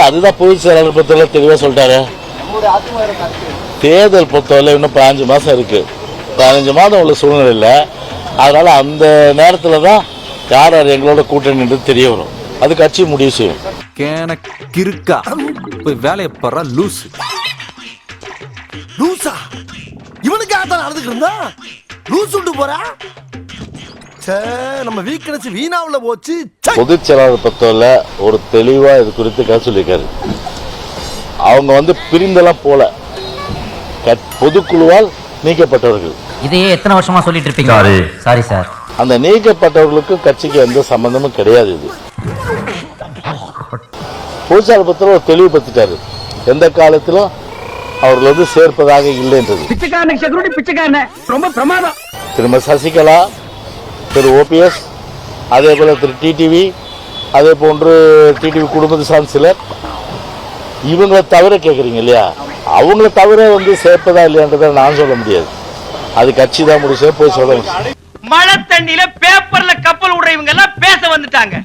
அதுதான் பொதுச் செயலாளர் பொறுத்தவரை தெளிவாக சொல்லிட்டாரு. தேர்தல் பொறுத்தவரை இன்னும் 15 மாதம் இருக்கு. 15 மாதம் உள்ள சூழ்நிலை இல்லை. அதனால அந்த நேரத்தில் தான் யார் யார் எங்களோட கூட்டணி தெரிய வரும். அது கட்சி முடிவு செய்யும். கிறுக்கா போய் வேலையை பாரு. லூசா இவனுக்கு ஆத்தான் நடந்துட்டு இருந்தா லூஸ் உண்டு போறா. நம்ம வீக்கெண்ட்ஸ் வீணாவுல போச்சு. பொதுச் செயலாளர் பொறுத்தவரை ஒரு தெளிவா இது குறித்து சொல்லியிருக்காரு. அவங்க பிரிந்தெல்லாம் போல, பொதுக்குழுவால் நீக்கப்பட்டவர்கள். இதையே எத்தனை வருஷமா சொல்லிட்டு இருப்பீங்க? Sorry sir. அந்த நீக்கப்பட்டவர்களுக்கு கட்சிக்கு எந்த சம்பந்தமும் கிடையாது. இது பொதுச் செயலாளர் பொறுத்தவரை ஒரு தெளிவுபடுத்திட்டாரு. எந்த காலத்திலும் அவர்கள் சேர்ப்பதாக இல்லை என்றது. ரொம்ப பிரமாதம். திரும்ப சசிகலா, திரு ஓபிஎஸ், அதே போல திரு டிடிவி, அதே போன்று டிடிவி குடும்பத்தை சார்ந்த சிலர், இவங்களை தவிர கேட்குறீங்க இல்லையா, அவங்கள தவிர சேர்ப்பதா இல்லையான்றதை நான் சொல்ல முடியாது. அது கட்சி தான் முடிச்சு போய் சொல்ல முடியும். மழை தண்ணியில பேப்பர்ல கப்பல் விடுறவங்க எல்லாம் பேச வந்துட்டாங்க.